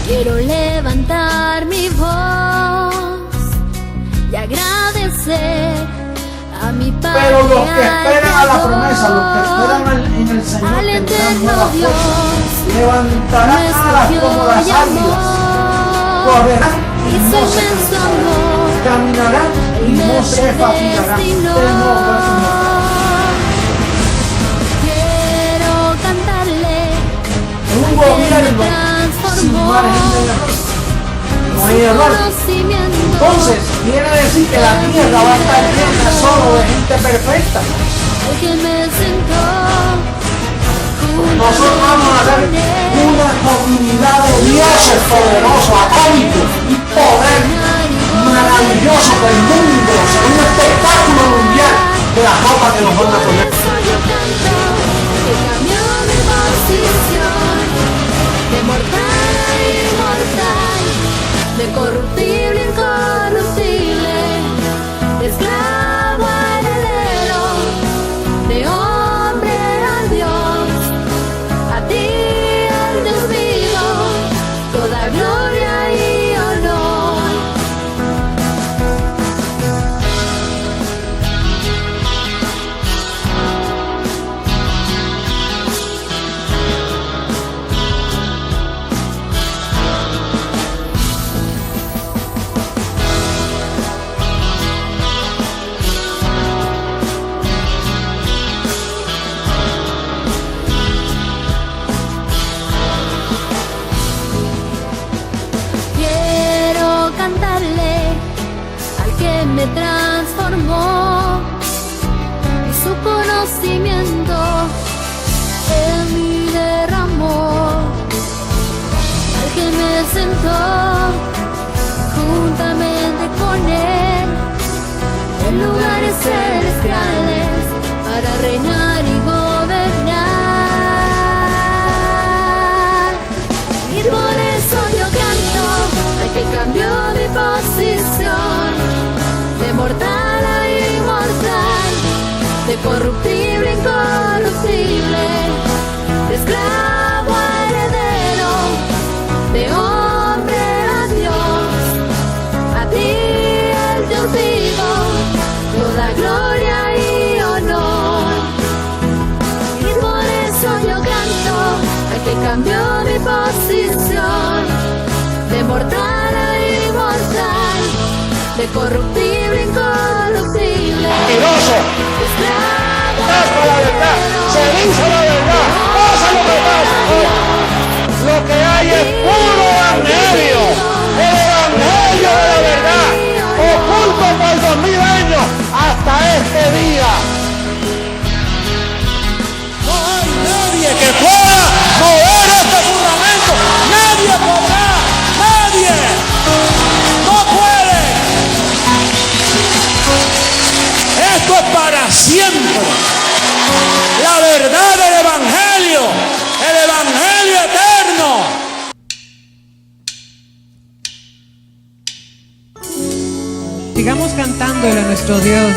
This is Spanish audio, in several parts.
Quiero levantar mi voz y agradecer a mi Padre. Pero los que esperan a la promesa, los que esperan en el Señor, tendrán nuevas fuerzas, levantarán alas como las águilas, correrán y no se cansarán, caminarán y no se fatigarán. Quiero cantarle un gobierno sin margen de error. No hay error. Entonces, quiere decir que la tierra va a estar llena solo de gente perfecta. Nosotros vamos a ser una comunidad de dioses poderosos, atómicos y poder maravilloso del mundo, será un espectáculo mundial de la ropa que nos van a poner. De mortal a inmortal, de corruptible a incorruptible, de esclavo a heredero, de hombre a Dios, a ti al Dios vivo, toda gloria y honor. Me transformó y su conocimiento en mí derramó, al que me sentó juntamente con él en lugares celestiales para reinar y gobernar. Y por eso yo canto al que cambió mi posición, de mortal a inmortal, de corruptible a incorruptible, de esclavo a heredero, de hombre a Dios, a ti el Dios vivo, toda gloria y honor. Y por eso yo canto al que cambió mi posición, de mortal a inmortal, de corruptible a incorruptible. Mentiroso. Pasa la verdad, se dice la verdad, pasa lo que pasa. Lo que hay es puro evangelio, el evangelio de la verdad, oculto por 2000 años hasta este día. No hay nadie que pueda mover este fundamento, nadie podrá, nadie. No puede. Esto es para siempre. La verdad del evangelio, el evangelio eterno. Sigamos cantándole a nuestro Dios.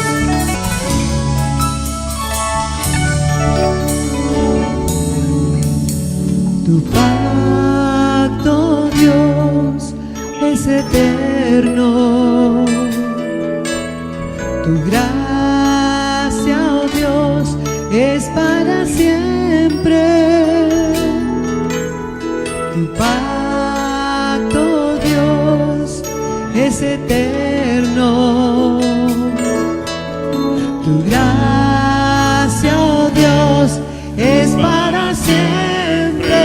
Tu pacto, Dios, es eterno. Tu gracia, oh Dios, es para siempre. Tu pacto, Dios, es eterno. Tu gracia, oh Dios, es para siempre.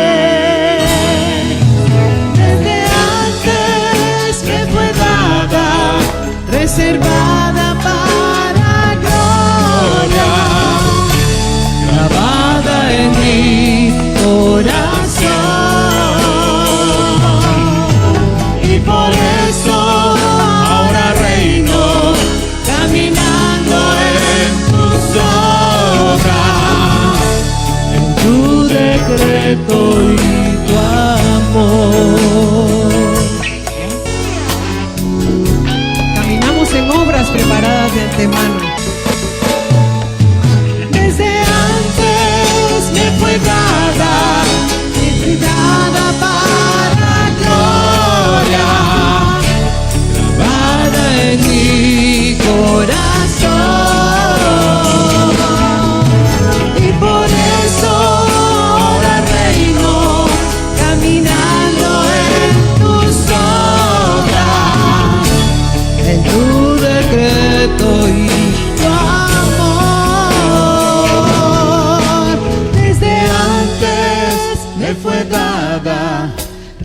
Desde antes me fue dada, reservada para gloria, grabada en mi corazón. Y por eso ahora reino, caminando en tus obras, en tu decreto y tu amor. Caminamos en obras preparadas de antemano. Desde antes me fue dada, para gloria.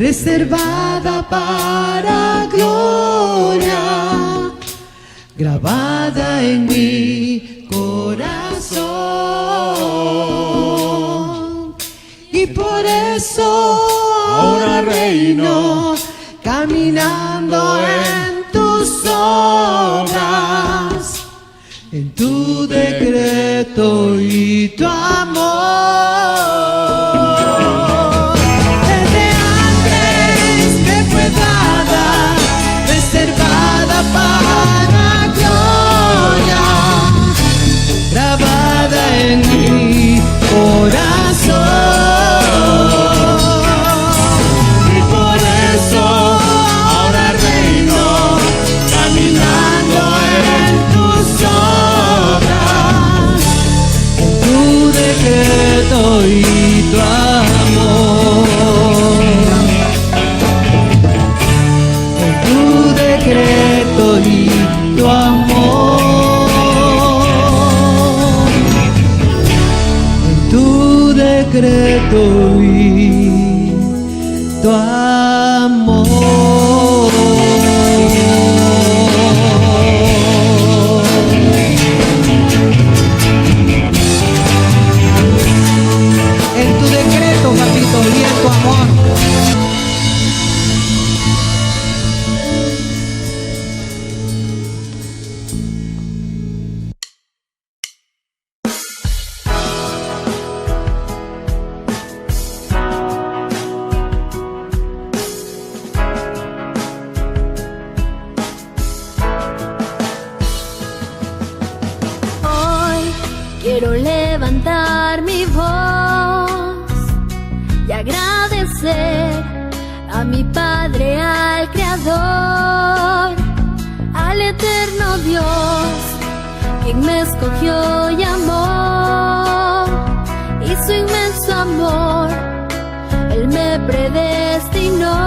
reservada para gloria, grabada en mi corazón. Y por eso ahora reino, caminando en tus obras, en tu decreto y tu amor. Desde antes me fue dada, reservada para gloria, grabada en mi corazón. Y por eso ahora reino, caminando en tus obras, en tu decreto y tu amor. En tu decreto y tu amor. En tu decreto y tu amor. En tu decreto, papito, y en tu amor. Hoy quiero levantar mi voz y agradecer a mi Padre, al Creador, al eterno Dios, quien me escogió y amó, y su inmenso amor, Él me predestinó.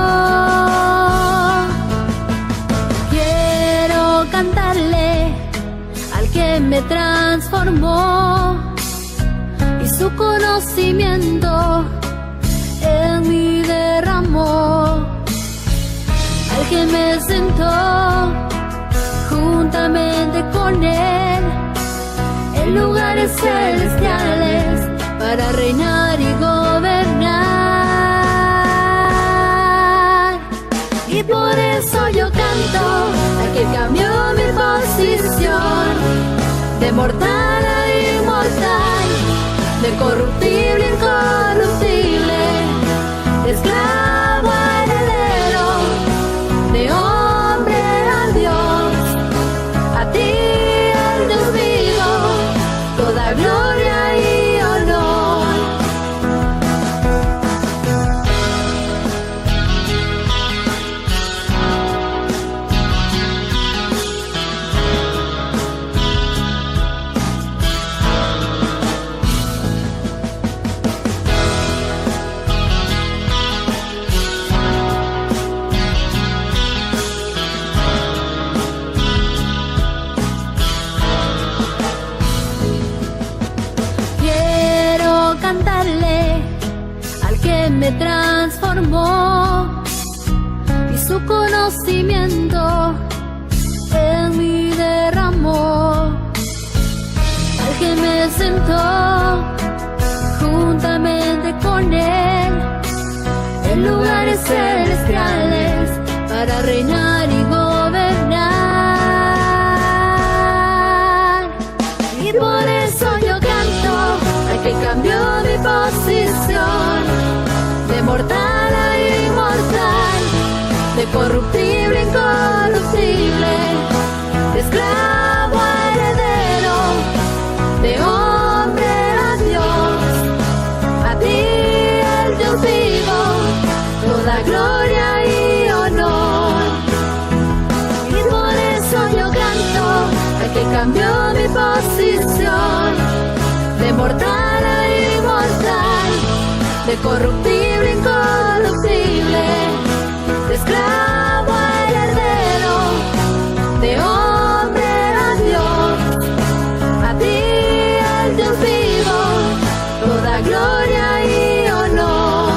Quiero cantarle al que me transformó, y su conocimiento en mí derramó, al que me sentó juntamente con Él en lugares celestiales para reinar y gobernar. Y por eso yo canto al que cambió mi posición, de mortal a inmortal, de corruptible a incorruptible, de esclavo a heredero, de hombre a Dios. A ti, el Dios vivo, toda gloria y honor. Quiero cantarle al que me transformó, y su conocimiento en mí derramó, al que me sentó juntamente con Él en lugares celestiales para reinar y gobernar. Y por eso yo canto al que cambió mi posición, de mortal a inmortal, de corruptible a incorruptible, de esclavo a heredero, de hombre a Dios. A ti, el Dios vivo, toda gloria y honor. Y por eso yo canto al que cambió mi posición, de mortal a inmortal, de corruptible a incorruptible, de esclavo a heredero, de hombre a Dios. A ti, el Dios vivo, toda gloria y honor.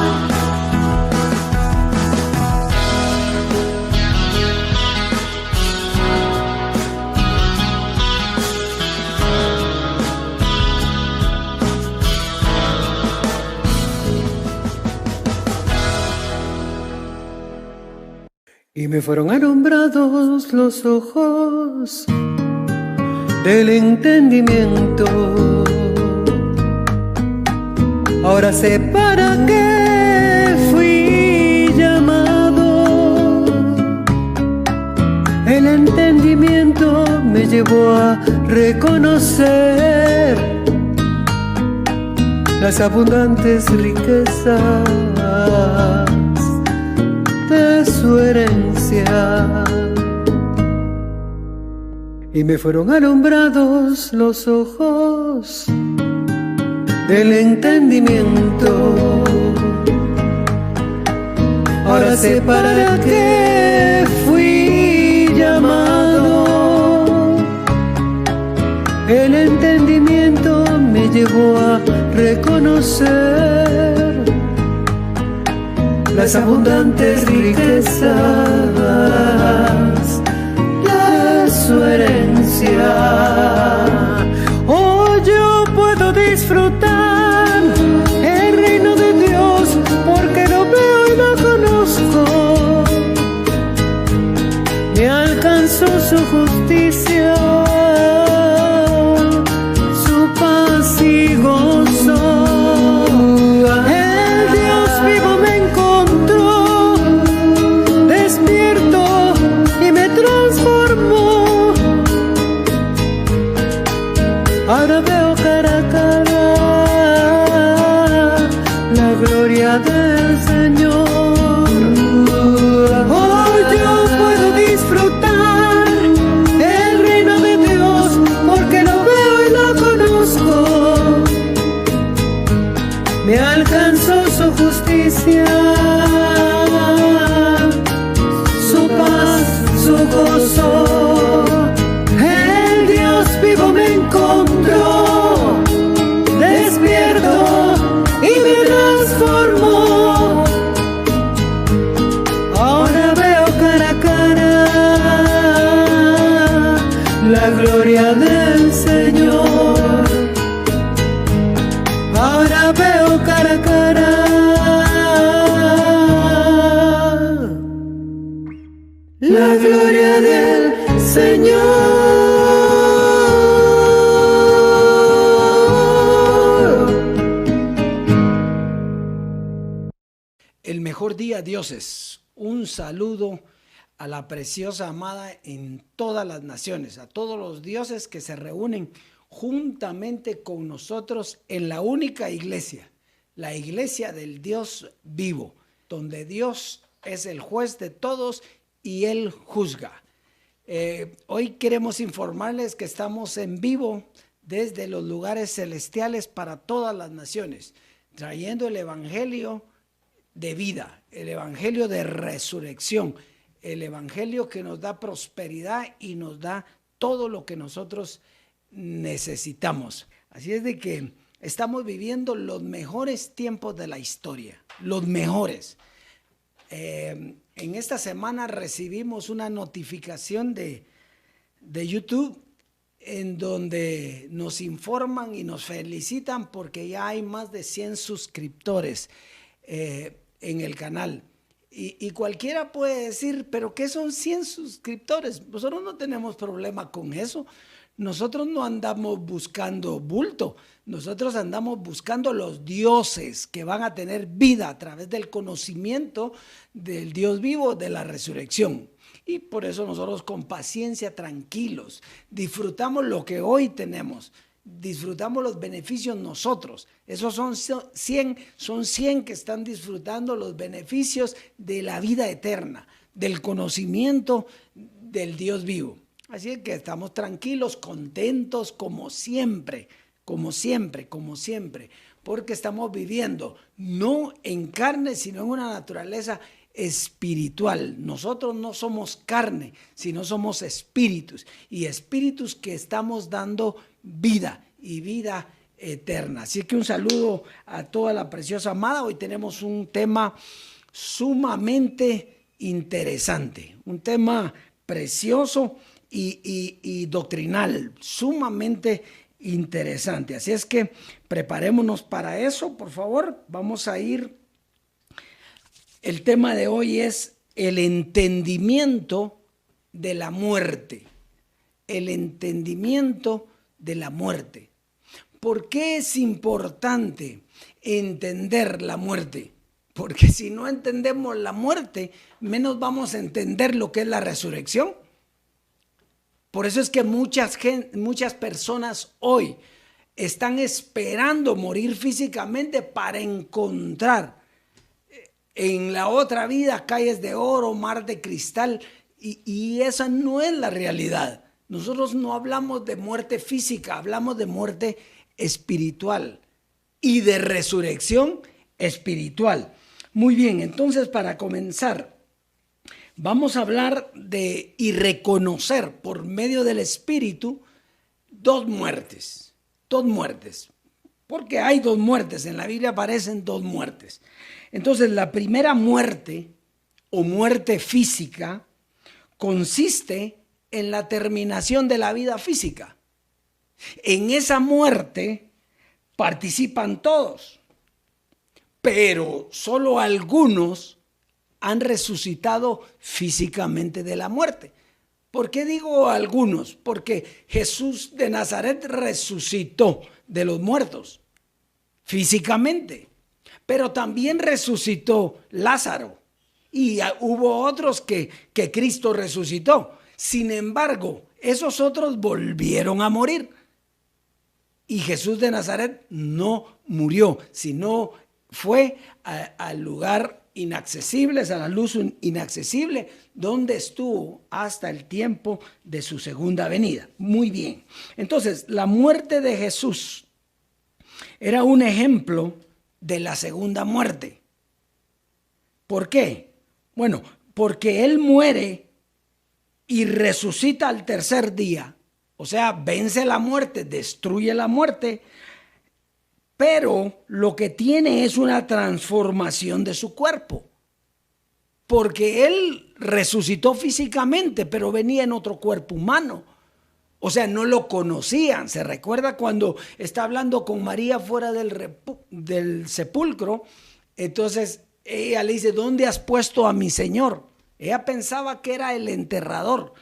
Y me fueron alumbrados los ojos del entendimiento. Ahora sé para qué fui llamado. El entendimiento me llevó a reconocer las abundantes riquezas de su herencia. Y me fueron alumbrados los ojos del entendimiento. Ahora sé para qué fui llamado. El entendimiento me llevó a reconocer las abundantes riquezas de su herencia. Hoy yo puedo disfrutar el reino de Dios porque lo veo y lo conozco. Me alcanzó su justicia, su paz y gozo. El Dios vivo me encontró, despierto y me transformó. Ahora veo cara a cara la gloria del Señor. Hoy yo puedo disfrutar el reino de Dios porque lo veo y lo conozco. Me alcanzó su justicia, su paz, su gozo. El Dios vivo me encontró, despierto y me transformó. Ahora veo cara a cara la gloria del Señor. Ahora veo cara a cara la gloria del Señor. El mejor día, dioses. Un saludo a la preciosa amada en todas las naciones, a todos los dioses que se reúnen juntamente con nosotros en la única iglesia, la iglesia del Dios vivo, donde Dios es el juez de todos y Él juzga. Hoy queremos informarles que estamos en vivo desde los lugares celestiales para todas las naciones, trayendo el evangelio de vida, el evangelio de resurrección, el evangelio que nos da prosperidad y nos da todo lo que nosotros necesitamos. Así es de que estamos viviendo los mejores tiempos de la historia, los mejores. En esta semana recibimos una notificación de YouTube en donde nos informan y nos felicitan porque ya hay más de 100 suscriptores en el canal. Y cualquiera puede decir, ¿pero qué son 100 suscriptores? Nosotros no tenemos problema con eso. Nosotros no andamos buscando bulto, nosotros andamos buscando los dioses que van a tener vida a través del conocimiento del Dios vivo, de la resurrección. Y por eso nosotros con paciencia, tranquilos, disfrutamos lo que hoy tenemos, disfrutamos los beneficios nosotros. Esos son 100 que están disfrutando los beneficios de la vida eterna, del conocimiento del Dios vivo. Así es que estamos tranquilos, contentos como siempre, porque estamos viviendo no en carne, sino en una naturaleza espiritual. Nosotros no somos carne, sino somos espíritus, y espíritus que estamos dando vida y vida eterna. Así que un saludo a toda la preciosa amada. Hoy tenemos un tema sumamente interesante, un tema precioso y doctrinal, sumamente interesante. Así es que preparémonos para eso, por favor. Vamos a ir. El tema de hoy es el entendimiento de la muerte. El entendimiento de la muerte. ¿Por qué es importante entender la muerte? Porque si no entendemos la muerte, menos vamos a entender lo que es la resurrección. Por eso es que muchas personas hoy están esperando morir físicamente para encontrar en la otra vida calles de oro, mar de cristal, y esa no es la realidad. Nosotros no hablamos de muerte física, hablamos de muerte espiritual y de resurrección espiritual. Muy bien, entonces para comenzar, vamos a hablar de y reconocer por medio del Espíritu dos muertes, porque hay dos muertes, en la Biblia aparecen dos muertes. Entonces la primera muerte o muerte física consiste en la terminación de la vida física. En esa muerte participan todos, pero solo algunos han resucitado físicamente de la muerte. ¿Por qué digo algunos? Porque Jesús de Nazaret resucitó de los muertos físicamente, pero también resucitó Lázaro y hubo otros que Cristo resucitó. Sin embargo, esos otros volvieron a morir y Jesús de Nazaret no murió, sino fue al lugar inaccesible, a la luz inaccesible, donde estuvo hasta el tiempo de su segunda venida. Muy bien. Entonces, la muerte de Jesús era un ejemplo de la segunda muerte. ¿Por qué? Bueno, porque Él muere y resucita al tercer día. O sea, vence la muerte, destruye la muerte, pero lo que tiene es una transformación de su cuerpo. Porque Él resucitó físicamente, pero venía en otro cuerpo humano. O sea, no lo conocían. ¿Se recuerda cuando está hablando con María fuera del sepulcro? Entonces ella le dice, ¿dónde has puesto a mi Señor? Ella pensaba que era el enterrador.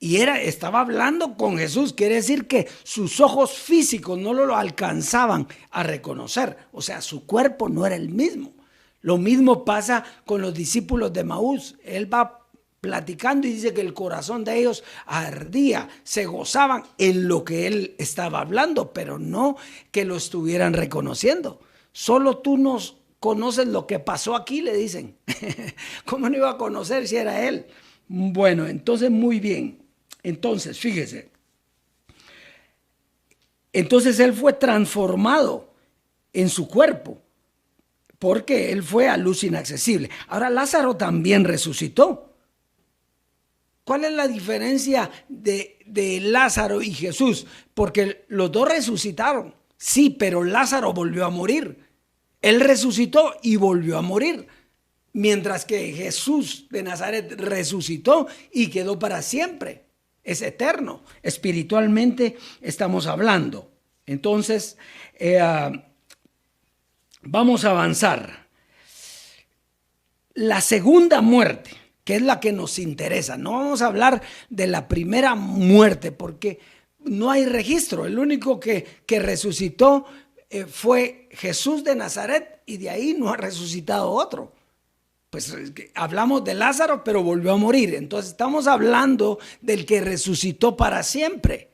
Y estaba hablando con Jesús. Quiere decir que sus ojos físicos no lo alcanzaban a reconocer. O sea, su cuerpo no era el mismo. Lo mismo pasa con los discípulos de Maús. Él va platicando y dice que el corazón de ellos ardía, se gozaban en lo que él estaba hablando, pero no que lo estuvieran reconociendo. Solo tú nos conoces lo que pasó aquí, le dicen. ¿Cómo no iba a conocer si era él? Bueno, entonces muy bien. Entonces, fíjese. Entonces él fue transformado en su cuerpo, porque él fue a luz inaccesible. Ahora Lázaro también resucitó. ¿Cuál es la diferencia de Lázaro y Jesús? Porque los dos resucitaron, sí, pero Lázaro volvió a morir. Él resucitó y volvió a morir. Mientras que Jesús de Nazaret resucitó y quedó para siempre. Es eterno. Espiritualmente estamos hablando. Entonces, vamos a avanzar. La segunda muerte, que es la que nos interesa. No vamos a hablar de la primera muerte porque no hay registro. El único que resucitó fue Jesús de Nazaret y de ahí no ha resucitado otro. Pues hablamos de Lázaro, pero volvió a morir. Entonces estamos hablando del que resucitó para siempre.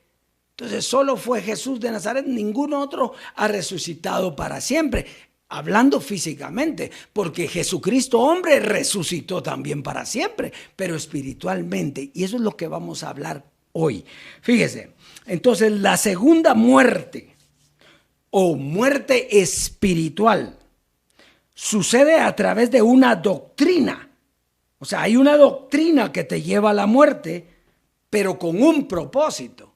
Entonces solo fue Jesús de Nazaret, ningún otro ha resucitado para siempre. Hablando físicamente, porque Jesucristo hombre resucitó también para siempre, pero espiritualmente. Y eso es lo que vamos a hablar hoy. Fíjese, entonces la segunda muerte o muerte espiritual sucede a través de una doctrina. O sea, hay una doctrina que te lleva a la muerte, pero con un propósito.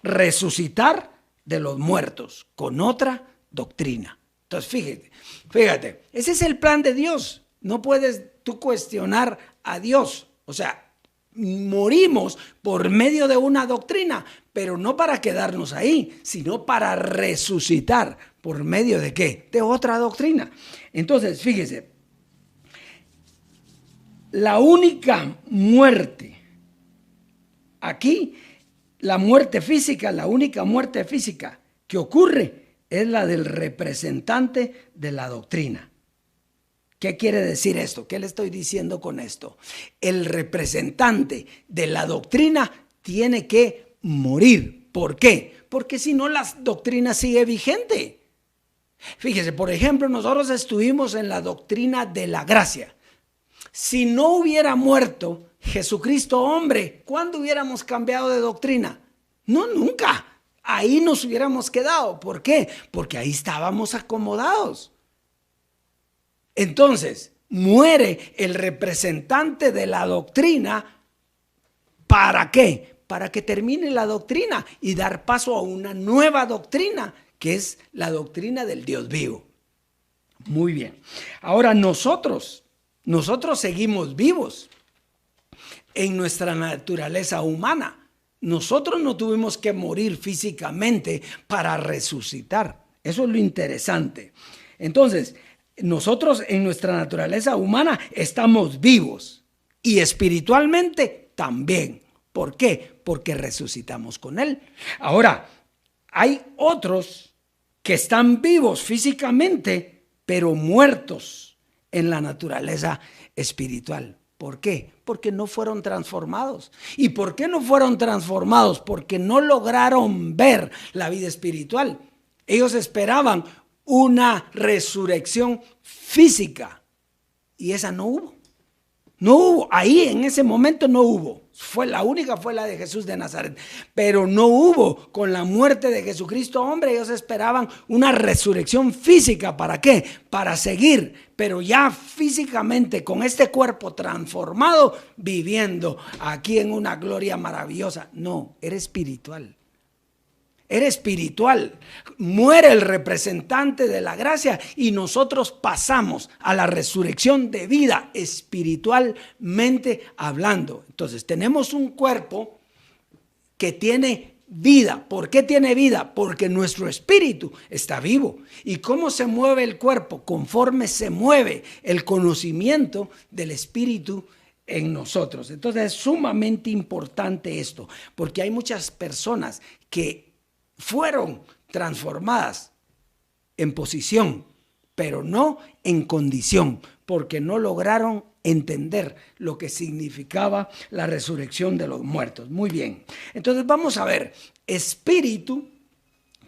Resucitar de los muertos con otra doctrina. Entonces, fíjate, ese es el plan de Dios. No puedes tú cuestionar a Dios. O sea, morimos por medio de una doctrina, pero no para quedarnos ahí, sino para resucitar. ¿Por medio de qué? De otra doctrina. Entonces, fíjese, la única muerte, aquí, la muerte física, la única muerte física que ocurre es la del representante de la doctrina. ¿Qué quiere decir esto? ¿Qué le estoy diciendo con esto? El representante de la doctrina tiene que morir. ¿Por qué? Porque si no, la doctrina sigue vigente. Fíjese, por ejemplo, nosotros estuvimos en la doctrina de la gracia. Si no hubiera muerto Jesucristo hombre, ¿cuándo hubiéramos cambiado de doctrina? No, nunca. Ahí nos hubiéramos quedado. ¿Por qué? Porque ahí estábamos acomodados. Entonces, muere el representante de la doctrina. ¿Para qué? Para que termine la doctrina y dar paso a una nueva doctrina, que es la doctrina del Dios vivo. Muy bien. Ahora nosotros seguimos vivos en nuestra naturaleza humana. Nosotros no tuvimos que morir físicamente para resucitar. Eso es lo interesante. Entonces, nosotros en nuestra naturaleza humana estamos vivos y espiritualmente también. ¿Por qué? Porque resucitamos con Él. Ahora, hay otros que están vivos físicamente, pero muertos en la naturaleza espiritual. ¿Por qué? Porque no fueron transformados. ¿Y por qué no fueron transformados? Porque no lograron ver la vida espiritual. Ellos esperaban una resurrección física y esa no hubo. No hubo, ahí en ese momento no hubo. La única fue la de Jesús de Nazaret, pero no hubo. Con la muerte de Jesucristo hombre, ellos esperaban una resurrección física. ¿Para qué? Para seguir, pero ya físicamente con este cuerpo transformado, viviendo aquí en una gloria maravillosa. No, era espiritual. Era espiritual. Muere el representante de la gracia y nosotros pasamos a la resurrección de vida espiritualmente hablando. Entonces tenemos un cuerpo que tiene vida. ¿Por qué tiene vida? Porque nuestro espíritu está vivo. ¿Y cómo se mueve el cuerpo? Conforme se mueve el conocimiento del espíritu en nosotros. Entonces es sumamente importante esto, porque hay muchas personas que fueron transformadas en posición, pero no en condición, porque no lograron entender lo que significaba la resurrección de los muertos. Muy bien, entonces vamos a ver, espíritu,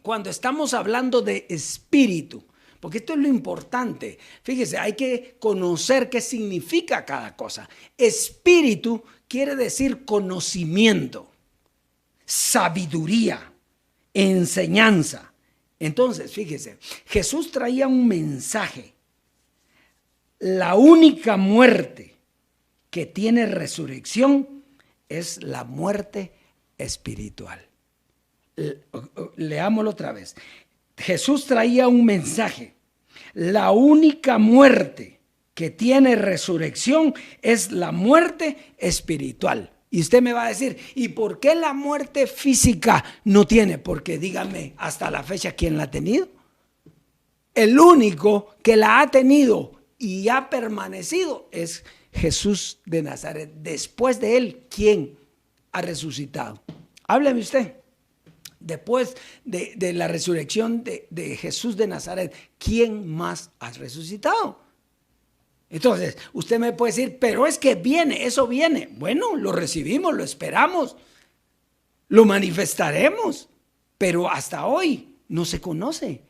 cuando estamos hablando de espíritu, porque esto es lo importante, fíjese, hay que conocer qué significa cada cosa. Espíritu quiere decir conocimiento, sabiduría, enseñanza. Entonces, fíjese, Jesús traía un mensaje. La única muerte que tiene resurrección es la muerte espiritual. Leámoslo otra vez. Jesús traía un mensaje. La única muerte que tiene resurrección es la muerte espiritual. Y usted me va a decir, ¿y por qué la muerte física no tiene? Porque dígame, hasta la fecha, ¿quién la ha tenido? El único que la ha tenido y ha permanecido es Jesús de Nazaret. Después de él, ¿quién ha resucitado? Hábleme usted. Después de la resurrección de Jesús de Nazaret, ¿quién más ha resucitado? Entonces, usted me puede decir, pero es que viene, eso viene. Bueno, lo recibimos, lo esperamos, lo manifestaremos, pero hasta hoy no se conoce.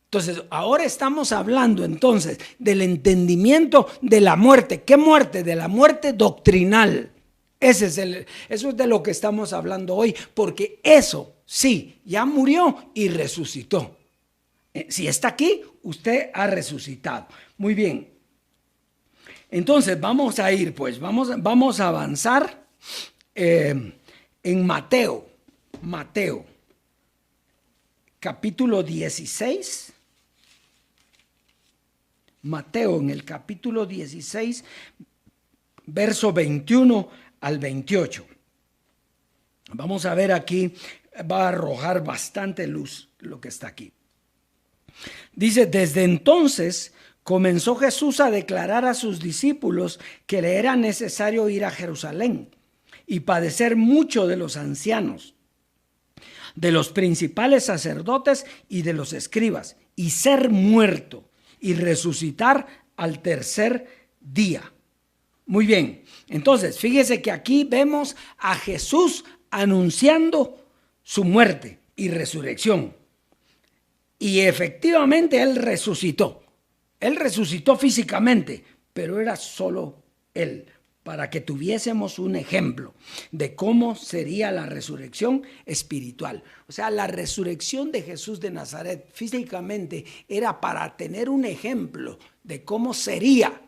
Entonces, ahora estamos hablando entonces del entendimiento de la muerte. ¿Qué muerte? De la muerte doctrinal. Eso es de lo que estamos hablando hoy, porque eso sí, ya murió y resucitó. Si está aquí, usted ha resucitado. Muy bien. Entonces vamos a ir, pues, vamos a avanzar en Mateo, capítulo 16. Mateo en el capítulo 16, verso 21 al 28. Vamos a ver aquí, va a arrojar bastante luz lo que está aquí. Dice, desde entonces comenzó Jesús a declarar a sus discípulos que le era necesario ir a Jerusalén y padecer mucho de los ancianos, de los principales sacerdotes y de los escribas, y ser muerto y resucitar al tercer día. Muy bien, entonces fíjese que aquí vemos a Jesús anunciando su muerte y resurrección. Y efectivamente Él resucitó. Él resucitó físicamente, pero era solo Él, para que tuviésemos un ejemplo de cómo sería la resurrección espiritual. O sea, la resurrección de Jesús de Nazaret físicamente era para tener un ejemplo de cómo sería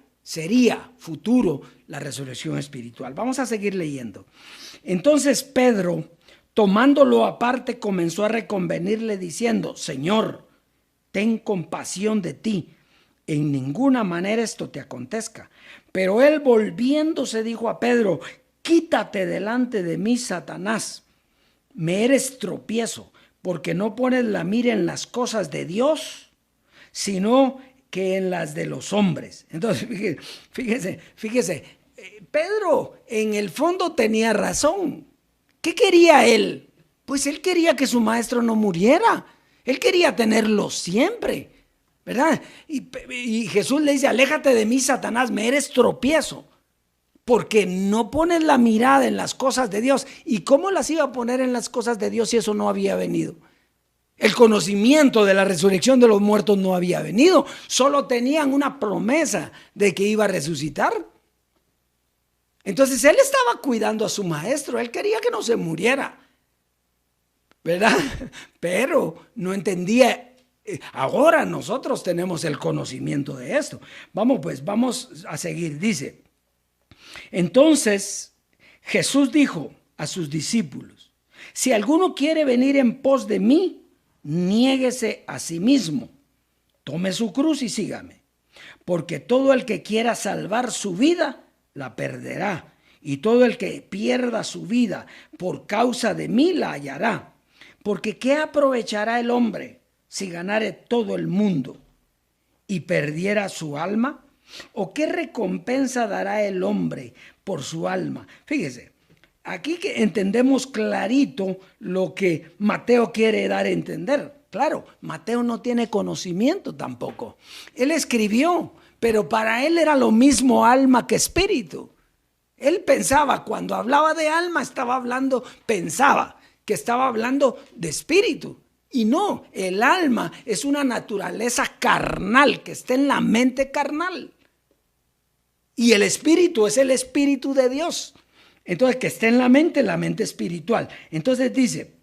futuro la resurrección espiritual. Vamos a seguir leyendo. Entonces Pedro, tomándolo aparte, comenzó a reconvenirle diciendo: Señor, ten compasión de ti. En ninguna manera esto te acontezca. Pero él, volviéndose, dijo a Pedro: quítate delante de mí, Satanás. Me eres tropiezo, porque no pones la mira en las cosas de Dios, sino que en las de los hombres. Entonces, fíjese, Pedro en el fondo tenía razón. ¿Qué quería él? Pues él quería que su maestro no muriera. Él quería tenerlo siempre, ¿verdad? Y Jesús le dice: aléjate de mí, Satanás, me eres tropiezo, porque no pones la mirada en las cosas de Dios. ¿Y cómo las iba a poner en las cosas de Dios si eso no había venido? El conocimiento de la resurrección de los muertos no había venido. Solo tenían una promesa de que iba a resucitar. Entonces él estaba cuidando a su maestro. Él quería que no se muriera, ¿verdad? Pero no entendía. Ahora nosotros tenemos el conocimiento de esto. Vamos a seguir. Dice: entonces Jesús dijo a sus discípulos: si alguno quiere venir en pos de mí, niéguese a sí mismo, tome su cruz y sígame. Porque todo el que quiera salvar su vida, la perderá. Y todo el que pierda su vida por causa de mí, la hallará. Porque ¿qué aprovechará el hombre si ganare todo el mundo y perdiera su alma? ¿O qué recompensa dará el hombre por su alma? Fíjese, aquí que entendemos clarito lo que Mateo quiere dar a entender. Claro, Mateo no tiene conocimiento tampoco. Él escribió, pero para él era lo mismo alma que espíritu. Él pensaba, cuando hablaba de alma, pensaba que estaba hablando de espíritu. Y no, el alma es una naturaleza carnal que está en la mente carnal. Y el espíritu es el espíritu de Dios. Entonces, que esté en la mente espiritual. Entonces dice: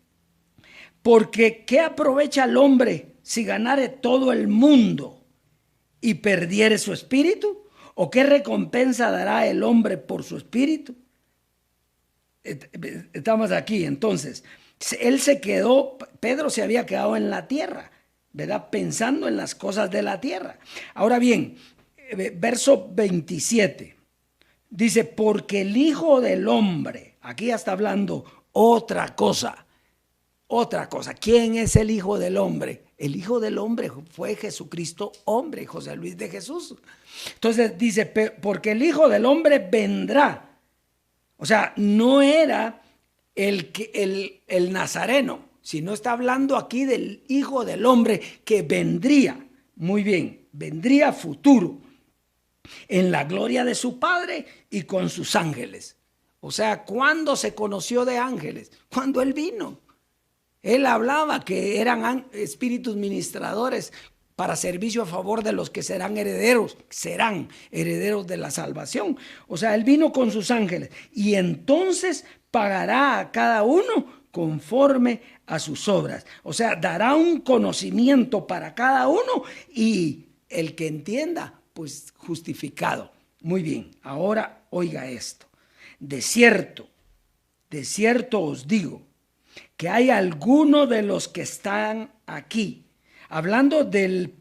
porque ¿qué aprovecha el hombre si ganare todo el mundo y perdiere su espíritu? ¿O qué recompensa dará el hombre por su espíritu? Estamos aquí. Entonces, Pedro se había quedado en la tierra, ¿verdad? Pensando en las cosas de la tierra. Ahora bien, verso 27. Dice: porque el Hijo del Hombre, aquí ya está hablando otra cosa. ¿Quién es el Hijo del Hombre? El Hijo del Hombre fue Jesucristo hombre, José Luis de Jesús. Entonces dice: porque el Hijo del Hombre vendrá. O sea, no era el nazareno, sino está hablando aquí del Hijo del Hombre que vendría. Muy bien, vendría futuro, en la gloria de su Padre y con sus ángeles. O sea, ¿cuándo se conoció de ángeles? Cuando Él vino. Él hablaba que eran espíritus ministradores para servicio a favor de los que serán herederos de la salvación. O sea, Él vino con sus ángeles y entonces pagará a cada uno conforme a sus obras. O sea, dará un conocimiento para cada uno y el que entienda, pues justificado. Muy bien, ahora oiga esto. De cierto os digo que hay algunos de los que están aquí, hablando del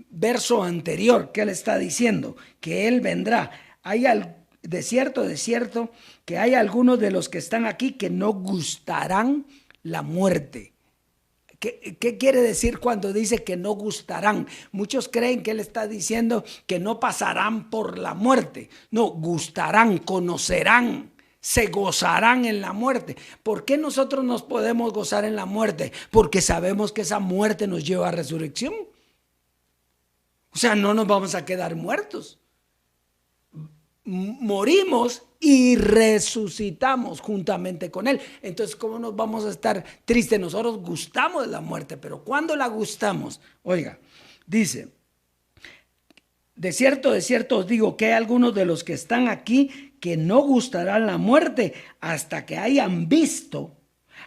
verso anterior que él está diciendo, que él vendrá. De cierto, que hay algunos de los que están aquí que no gustarán la muerte. ¿Qué quiere decir cuando dice que no gustarán? Muchos creen que él está diciendo que no pasarán por la muerte. No, gustarán, conocerán, se gozarán en la muerte. ¿Por qué nosotros nos podemos gozar en la muerte? Porque sabemos que esa muerte nos lleva a resurrección. O sea, no nos vamos a quedar muertos. Morimos y resucitamos juntamente con él. Entonces, ¿cómo nos vamos a estar tristes? Nosotros gustamos de la muerte, pero ¿cuándo la gustamos? Oiga, dice, de cierto os digo que hay algunos de los que están aquí que no gustarán la muerte hasta que hayan visto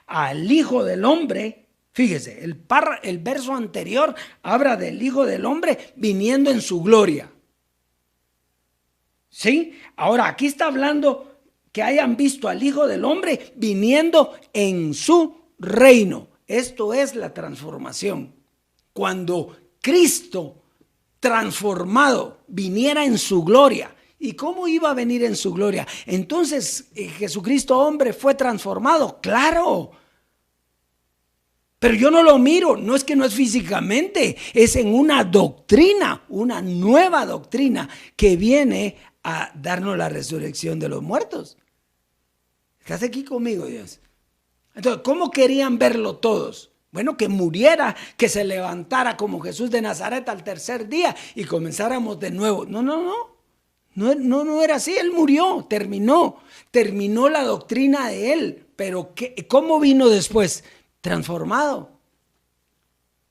al Hijo del Hombre. Fíjese, el verso anterior habla del Hijo del Hombre viniendo en su gloria. ¿Sí? Ahora aquí está hablando que hayan visto al Hijo del Hombre viniendo en su reino. Esto es la transformación. Cuando Cristo transformado viniera en su gloria. ¿Y cómo iba a venir en su gloria? Entonces, Jesucristo hombre fue transformado. ¡Claro! Pero yo no lo miro, no es que no es físicamente, es en una doctrina, una nueva doctrina que viene a darnos la resurrección de los muertos. ¿Estás aquí conmigo, Dios? Entonces, ¿cómo querían verlo todos? Bueno, que muriera, que se levantara como Jesús de Nazaret al tercer día y comenzáramos de nuevo. No era así, él murió, terminó la doctrina de él, pero ¿cómo vino después? Transformado,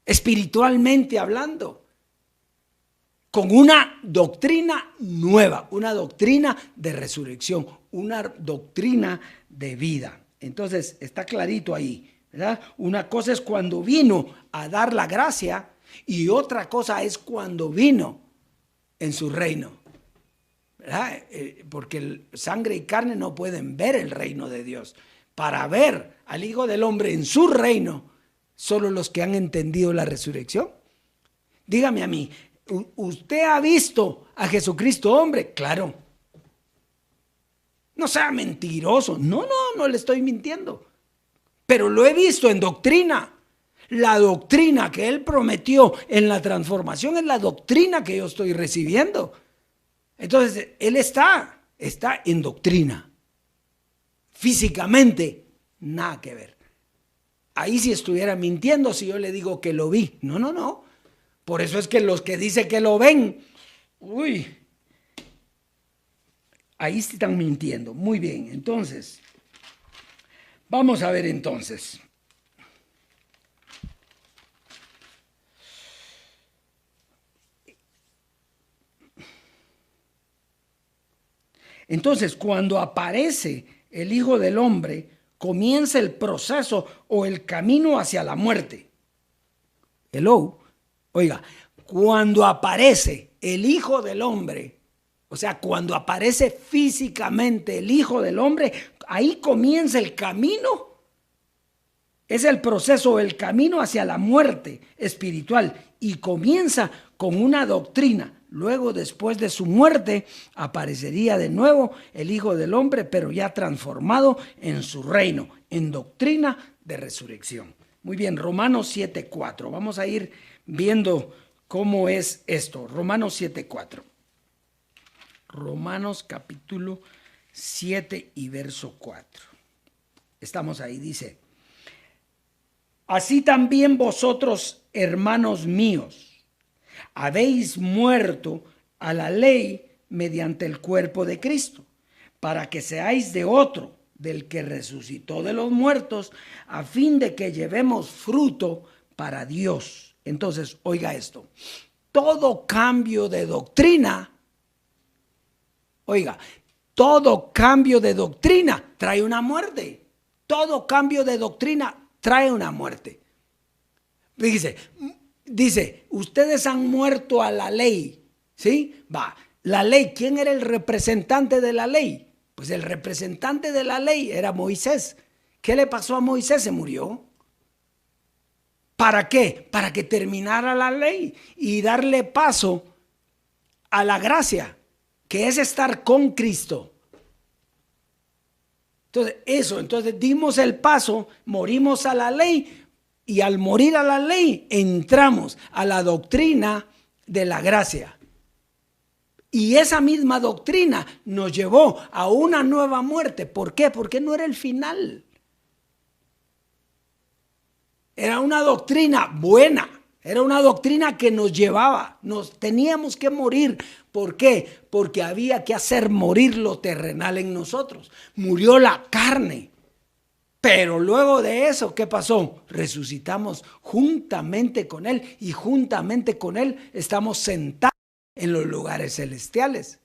espiritualmente hablando, con una doctrina nueva, una doctrina de resurrección, una doctrina de vida. Entonces, está clarito ahí, ¿verdad? Una cosa es cuando vino a dar la gracia y otra cosa es cuando vino en su reino, ¿verdad? Porque sangre y carne no pueden ver el reino de Dios. Para ver al Hijo del Hombre en su reino, solo los que han entendido la resurrección. Dígame a mí, ¿usted ha visto a Jesucristo hombre? Claro. No sea mentiroso. No le estoy mintiendo. Pero lo he visto en doctrina. La doctrina que él prometió en la transformación es la doctrina que yo estoy recibiendo. Entonces, él está en doctrina. Físicamente, nada que ver. Ahí sí estuviera mintiendo si yo le digo que lo vi. No. Por eso es que los que dicen que lo ven, ahí sí están mintiendo. Muy bien, entonces, vamos a ver entonces. Entonces, cuando aparece el Hijo del Hombre, comienza el proceso o el camino hacia la muerte. Hello. Oiga, cuando aparece el Hijo del Hombre, o sea, cuando aparece físicamente el Hijo del Hombre, ahí comienza el camino. Es el proceso, el camino hacia la muerte espiritual y comienza con una doctrina. Luego, después de su muerte, aparecería de nuevo el Hijo del Hombre, pero ya transformado en su reino, en doctrina de resurrección. Muy bien, Romanos 7:4. Vamos a ir viendo cómo es esto. Romanos 7:4. Romanos capítulo 7 y verso 4. Estamos ahí, dice: así también vosotros, hermanos míos, habéis muerto a la ley mediante el cuerpo de Cristo, para que seáis de otro, del que resucitó de los muertos, a fin de que llevemos fruto para Dios. Entonces, oiga esto, todo cambio de doctrina, todo cambio de doctrina trae una muerte. Todo cambio de doctrina trae una muerte. Dice, ustedes han muerto a la ley, ¿sí? La ley, ¿quién era el representante de la ley? Pues el representante de la ley era Moisés. ¿Qué le pasó a Moisés? Se murió. ¿Para qué? Para que terminara la ley y darle paso a la gracia, que es estar con Cristo. Entonces dimos el paso, morimos a la ley Y al morir a la ley, entramos a la doctrina de la gracia. Y esa misma doctrina nos llevó a una nueva muerte. ¿Por qué? Porque no era el final. Era una doctrina buena. Era una doctrina que nos llevaba. Nos teníamos que morir. ¿Por qué? Porque había que hacer morir lo terrenal en nosotros. Murió la carne. Pero luego de eso, ¿qué pasó? Resucitamos juntamente con Él. Y juntamente con Él estamos sentados en los lugares celestiales.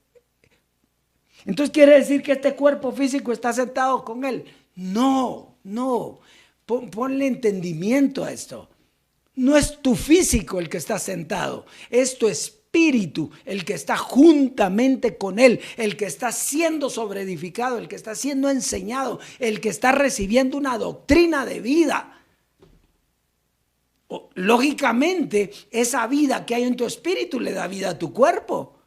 Entonces, ¿quiere decir que este cuerpo físico está sentado con Él? No. Ponle entendimiento a esto. No es tu físico el que está sentado, es tu espíritu el que está juntamente con Él, el que está siendo sobreedificado, el que está siendo enseñado, el que está recibiendo una doctrina de vida. Lógicamente, esa vida que hay en tu espíritu le da vida a tu cuerpo.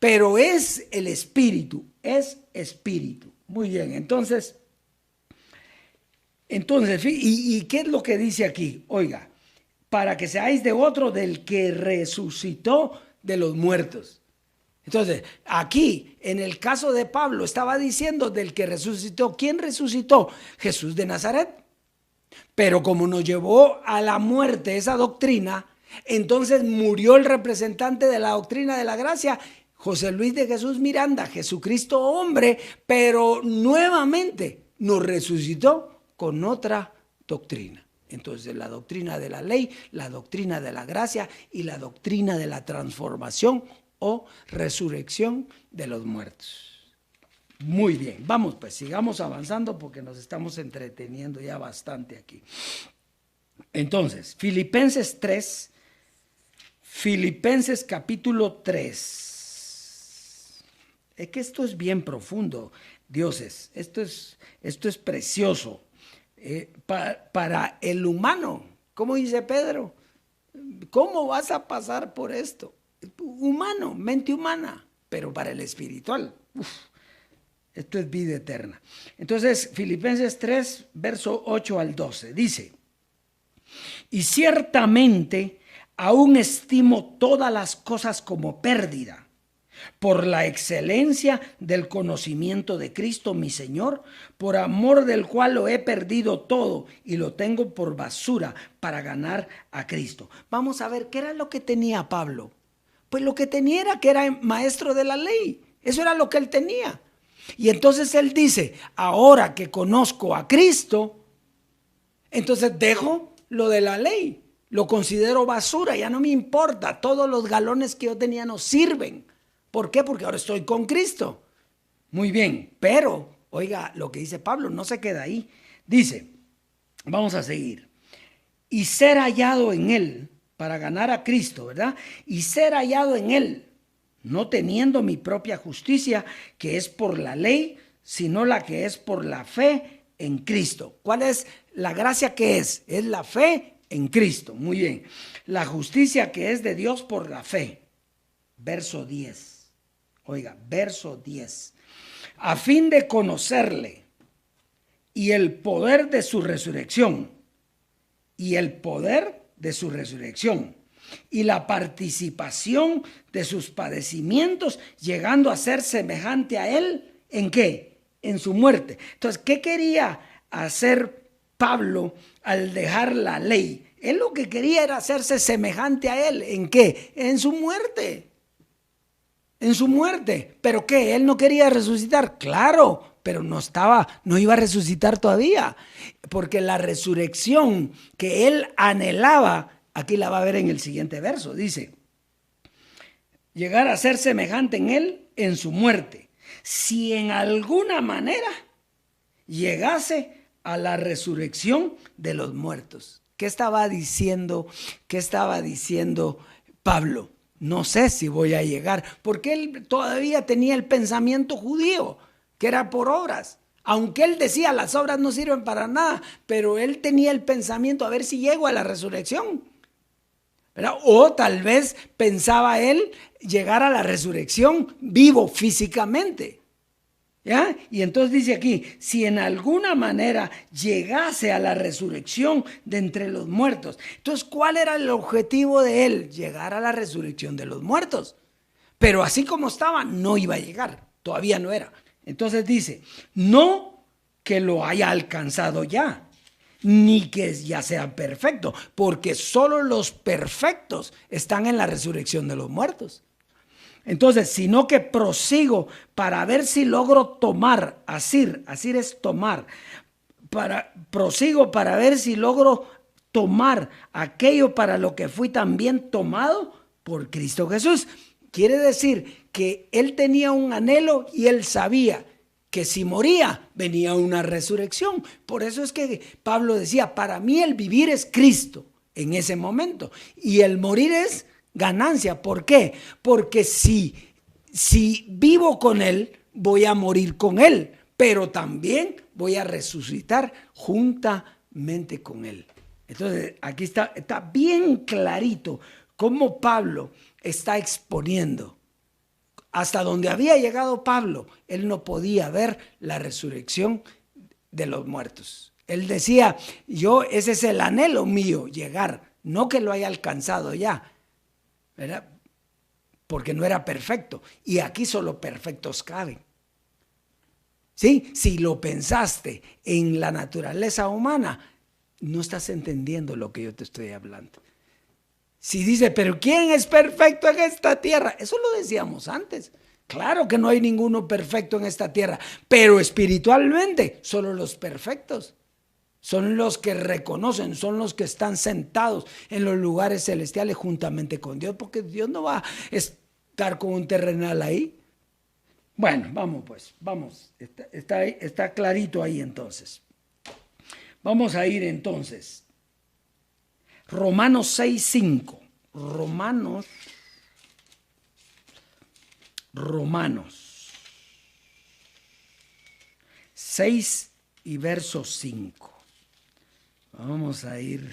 Pero es el espíritu, es espíritu. Muy bien, entonces, ¿y qué es lo que dice aquí? Oiga, para que seáis de otro, del que resucitó de los muertos. Entonces, aquí, en el caso de Pablo, estaba diciendo del que resucitó. ¿Quién resucitó? Jesús de Nazaret. Pero como nos llevó a la muerte esa doctrina, entonces murió el representante de la doctrina de la gracia, José Luis de Jesús Miranda, Jesucristo hombre, pero nuevamente nos resucitó con otra doctrina. Entonces la doctrina de la ley, la doctrina de la gracia y la doctrina de la transformación o resurrección de los muertos. Muy bien, vamos pues, sigamos avanzando porque nos estamos entreteniendo ya bastante aquí. Entonces, Filipenses capítulo 3. Es que esto es bien profundo, dioses, esto es precioso. Para el humano, ¿cómo dice Pedro? ¿Cómo vas a pasar por esto? Humano, mente humana, pero para el espiritual, esto es vida eterna. Entonces, Filipenses 3, verso 8 al 12, dice: y ciertamente aún estimo todas las cosas como pérdida, por la excelencia del conocimiento de Cristo mi Señor, por amor del cual lo he perdido todo y lo tengo por basura para ganar a Cristo. Vamos a ver, ¿qué era lo que tenía Pablo? Pues lo que tenía era que era maestro de la ley. Eso era lo que él tenía. Y entonces él dice, ahora que conozco a Cristo, entonces dejo lo de la ley. Lo considero basura, ya no me importa. Todos los galones que yo tenía no sirven. ¿Por qué? Porque ahora estoy con Cristo. Muy bien, pero, oiga, lo que dice Pablo no se queda ahí. Dice, vamos a seguir. Y ser hallado en Él, para ganar a Cristo, ¿verdad? Y ser hallado en Él, no teniendo mi propia justicia, que es por la ley, sino la que es por la fe en Cristo. ¿Cuál es la gracia que es? Es la fe en Cristo. Muy bien. La justicia que es de Dios por la fe. Verso 10. Oiga, verso 10. A fin de conocerle y el poder de su resurrección. Y el poder de su resurrección. Y la participación de sus padecimientos, llegando a ser semejante a él. ¿En qué? En su muerte. Entonces, ¿qué quería hacer Pablo al dejar la ley? Él lo que quería era hacerse semejante a él. ¿En qué? En su muerte. En su muerte. ¿Pero qué? ¿Él no quería resucitar? Claro, pero no iba a resucitar todavía. Porque la resurrección que él anhelaba, aquí la va a ver en el siguiente verso, dice, llegar a ser semejante en él en su muerte, si en alguna manera llegase a la resurrección de los muertos. ¿Qué estaba diciendo Pablo? No sé si voy a llegar, porque él todavía tenía el pensamiento judío, que era por obras. Aunque él decía, las obras no sirven para nada, pero él tenía el pensamiento, a ver si llego a la resurrección, ¿verdad? O tal vez pensaba él llegar a la resurrección vivo físicamente. ¿Ya? Y entonces dice aquí, si en alguna manera llegase a la resurrección de entre los muertos. Entonces, ¿cuál era el objetivo de él? Llegar a la resurrección de los muertos. Pero así como estaba, no iba a llegar, todavía no era. Entonces dice, no que lo haya alcanzado ya, ni que ya sea perfecto, porque solo los perfectos están en la resurrección de los muertos. Entonces, sino que prosigo para ver si logro tomar, asir es tomar, prosigo para ver si logro tomar aquello para lo que fui también tomado por Cristo Jesús. Quiere decir que él tenía un anhelo y él sabía que si moría venía una resurrección. Por eso es que Pablo decía, para mí el vivir es Cristo en ese momento y el morir es ganancia. ¿Por qué? Porque si vivo con él, voy a morir con él, pero también voy a resucitar juntamente con él. Entonces, aquí está bien clarito cómo Pablo está exponiendo. Hasta donde había llegado Pablo, él no podía ver la resurrección de los muertos. Él decía, ese es el anhelo mío, llegar, no que lo haya alcanzado ya, ¿verdad? Porque no era perfecto. Y aquí solo perfectos caben. ¿Sí? Si lo pensaste en la naturaleza humana, no estás entendiendo lo que yo te estoy hablando. Si dice, pero ¿quién es perfecto en esta tierra? Eso lo decíamos antes. Claro que no hay ninguno perfecto en esta tierra, pero espiritualmente solo los perfectos. Son los que reconocen, son los que están sentados en los lugares celestiales juntamente con Dios, porque Dios no va a estar con un terrenal ahí. Bueno, vamos pues, vamos, está clarito ahí entonces. Vamos a ir entonces. Romanos 6:5. Romanos 6 y verso 5. Vamos a ir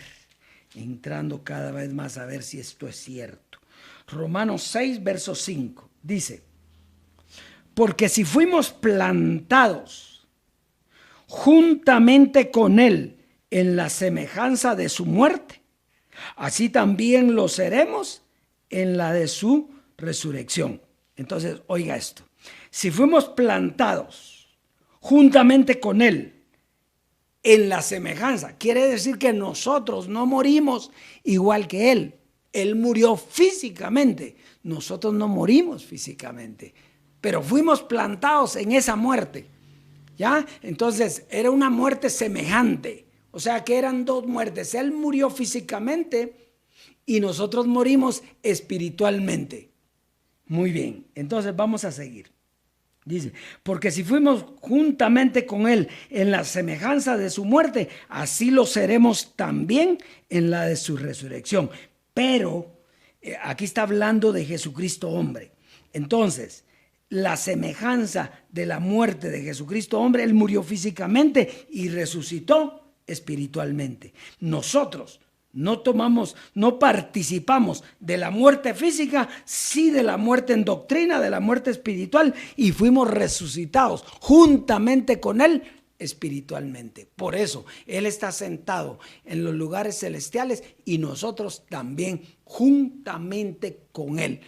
entrando cada vez más a ver si esto es cierto. Romanos 6, verso 5. Dice, porque si fuimos plantados juntamente con él en la semejanza de su muerte, así también lo seremos en la de su resurrección. Entonces, oiga esto. Si fuimos plantados juntamente con él en la semejanza, quiere decir que nosotros no morimos igual que él. Él murió físicamente, nosotros no morimos físicamente, pero fuimos plantados en esa muerte, ¿ya? Entonces era una muerte semejante, o sea que eran dos muertes. Él murió físicamente y nosotros morimos espiritualmente. Muy bien, entonces vamos a seguir. Dice, porque si fuimos juntamente con él en la semejanza de su muerte, así lo seremos también en la de su resurrección. Pero aquí está hablando de Jesucristo hombre. Entonces, la semejanza de la muerte de Jesucristo hombre, él murió físicamente y resucitó espiritualmente. Nosotros no participamos de la muerte física, sí de la muerte en doctrina, de la muerte espiritual, y fuimos resucitados juntamente con él espiritualmente. Por eso él está sentado en los lugares celestiales y nosotros también juntamente con él.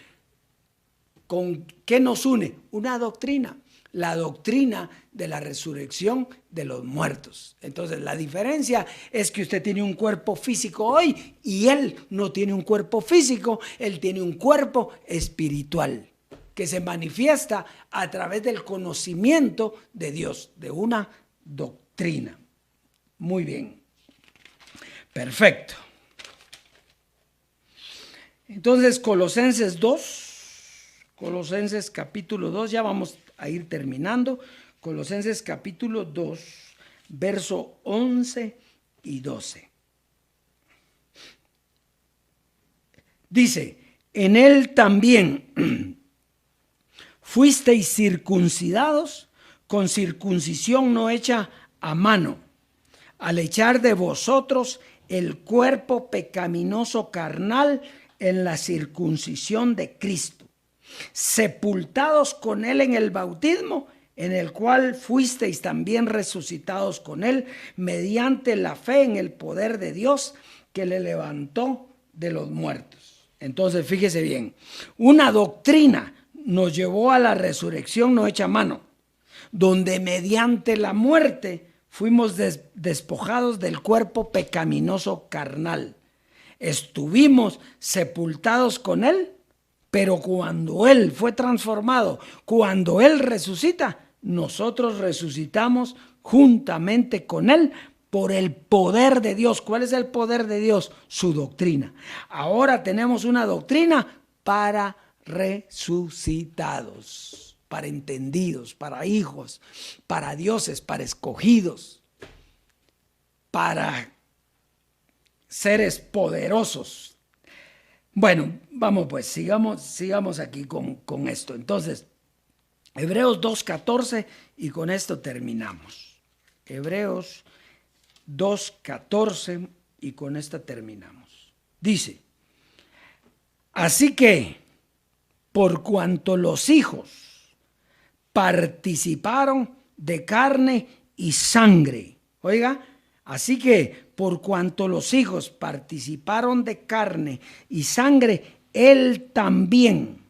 ¿Con qué nos une? Una doctrina. La doctrina de la resurrección de los muertos. Entonces la diferencia es que usted tiene un cuerpo físico hoy y él no tiene un cuerpo físico, él tiene un cuerpo espiritual que se manifiesta a través del conocimiento de Dios, de una doctrina. Muy bien. Perfecto. Entonces Colosenses capítulo 2, ya vamos a ir terminando. Colosenses capítulo 2, verso 11 y 12. Dice, en él también fuisteis circuncidados con circuncisión no hecha a mano, al echar de vosotros el cuerpo pecaminoso carnal en la circuncisión de Cristo, sepultados con él en el bautismo, en el cual fuisteis también resucitados con él mediante la fe en el poder de Dios que le levantó de los muertos. Entonces, fíjese bien, una doctrina nos llevó a la resurrección no hecha a mano, donde mediante la muerte fuimos despojados del cuerpo pecaminoso carnal. Estuvimos sepultados con él, pero cuando él fue transformado, cuando él resucita, nosotros resucitamos juntamente con él por el poder de Dios. ¿Cuál es el poder de Dios? Su doctrina. Ahora tenemos una doctrina para resucitados, para entendidos, para hijos, para dioses, para escogidos, para seres poderosos. Bueno, vamos pues, sigamos aquí con esto. Entonces, Hebreos 2:14 y con esto terminamos. Hebreos 2:14 y con esto terminamos. Dice, así que por cuanto los hijos participaron de carne y sangre, oiga, así que por cuanto los hijos participaron de carne y sangre, él también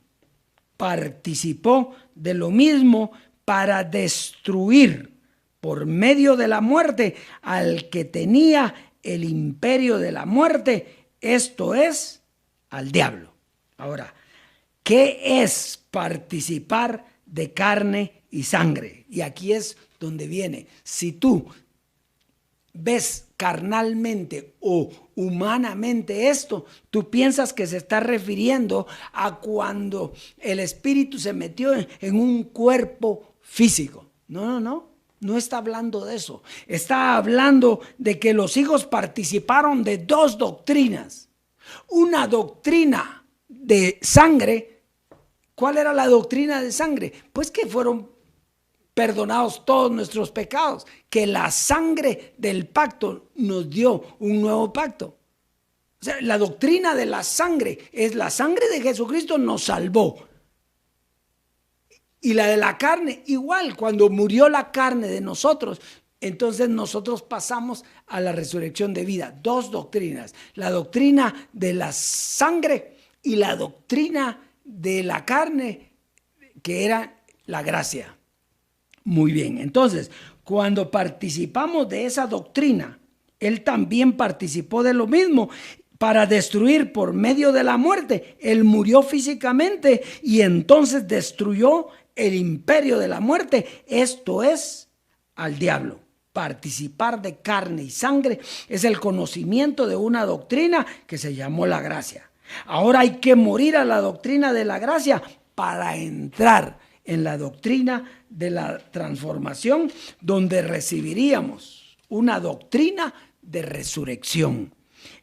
participó de lo mismo para destruir por medio de la muerte al que tenía el imperio de la muerte, esto es, al diablo. Ahora, ¿qué es participar de carne y sangre? Y aquí es donde viene. Si tú ves carnalmente o humanamente esto, tú piensas que se está refiriendo a cuando el espíritu se metió en un cuerpo físico. No está hablando de eso. Está hablando de que los hijos participaron de dos doctrinas. Una doctrina de sangre. ¿Cuál era la doctrina de sangre? Pues que fueron perdonados todos nuestros pecados, que la sangre del pacto nos dio un nuevo pacto. O sea, la doctrina de la sangre es la sangre de Jesucristo nos salvó. Y la de la carne, igual, cuando murió la carne de nosotros, entonces nosotros pasamos a la resurrección de vida. Dos doctrinas, la doctrina de la sangre y la doctrina de la carne, que era la gracia. Muy bien, entonces, cuando participamos de esa doctrina, él también participó de lo mismo para destruir por medio de la muerte. Él murió físicamente y entonces destruyó el imperio de la muerte, esto es, al diablo. Participar de carne y sangre es el conocimiento de una doctrina que se llamó la gracia. Ahora hay que morir a la doctrina de la gracia para entrar en la doctrina de la transformación, donde recibiríamos una doctrina de resurrección.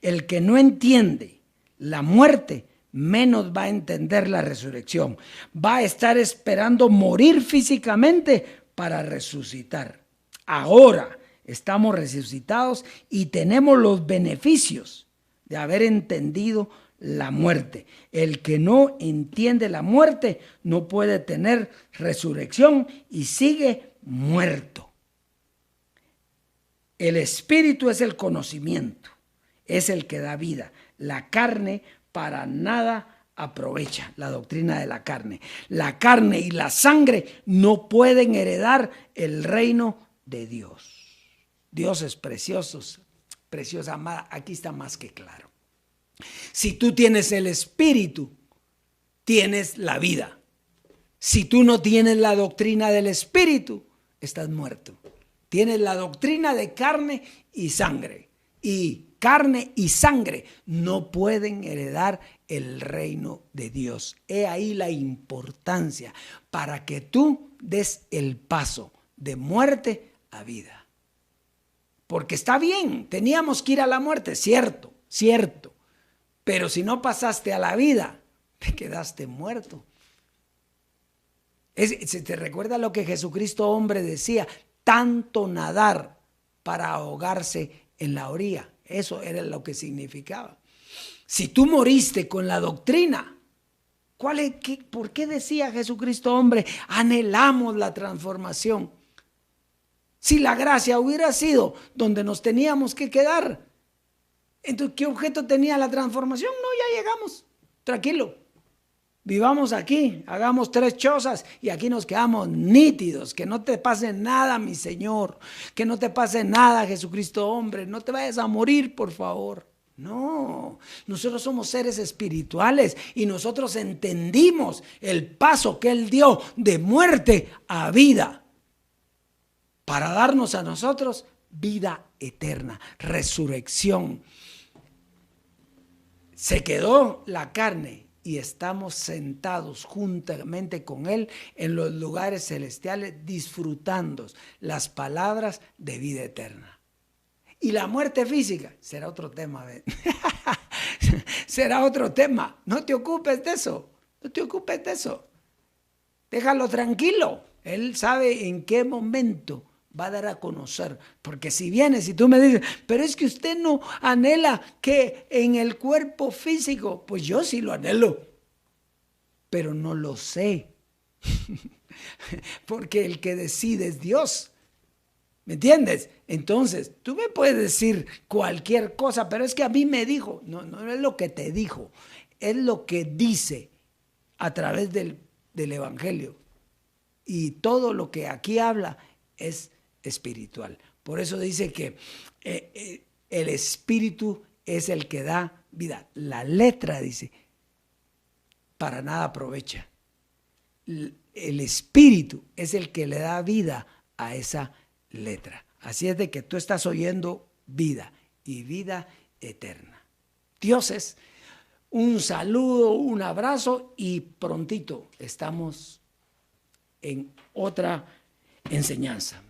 El que no entiende la muerte, menos va a entender la resurrección. Va a estar esperando morir físicamente para resucitar. Ahora estamos resucitados y tenemos los beneficios de haber entendido la muerte. El que no entiende la muerte no puede tener resurrección y sigue muerto. El espíritu es el conocimiento, es el que da vida. La carne para nada aprovecha, la doctrina de la carne. La carne y la sangre no pueden heredar el reino de Dios. Dios es precioso, preciosa amada, aquí está más que claro. Si tú tienes el espíritu, tienes la vida. Si tú no tienes la doctrina del espíritu, estás muerto. Tienes la doctrina de carne y sangre. Y carne y sangre no pueden heredar el reino de Dios. He ahí la importancia para que tú des el paso de muerte a vida. Porque está bien, teníamos que ir a la muerte, cierto. Pero si no pasaste a la vida, te quedaste muerto. ¿Se te recuerda lo que Jesucristo hombre decía? Tanto nadar para ahogarse en la orilla. Eso era lo que significaba. Si tú moriste con la doctrina, ¿Por qué decía Jesucristo, hombre, anhelamos la transformación? Si la gracia hubiera sido donde nos teníamos que quedar, entonces, ¿qué objeto tenía la transformación? No, ya llegamos, tranquilo. Vivamos aquí, hagamos 3 chozas y aquí nos quedamos nítidos. Que no te pase nada, mi Señor. Que no te pase nada, Jesucristo, hombre. No te vayas a morir, por favor. No, nosotros somos seres espirituales y nosotros entendimos el paso que Él dio de muerte a vida para darnos a nosotros vida eterna, resurrección. Se quedó la carne y estamos sentados juntamente con Él en los lugares celestiales disfrutando las palabras de vida eterna. Y la muerte física será otro tema. Será otro tema. No te ocupes de eso. No te ocupes de eso. Déjalo tranquilo. Él sabe en qué momento va a dar a conocer. Porque si vienes y tú me dices, pero es que usted no anhela que en el cuerpo físico, pues yo sí lo anhelo. Pero no lo sé. Porque el que decide es Dios. ¿Me entiendes? Entonces, tú me puedes decir cualquier cosa, pero es que a mí me dijo. No, no es lo que te dijo, es lo que dice a través del Evangelio. Y todo lo que aquí habla es espiritual. Por eso dice que el espíritu es el que da vida. La letra dice, para nada aprovecha. El espíritu es el que le da vida a esa letra. Así es de que tú estás oyendo vida y vida eterna. Dioses, un saludo, un abrazo y prontito estamos en otra enseñanza.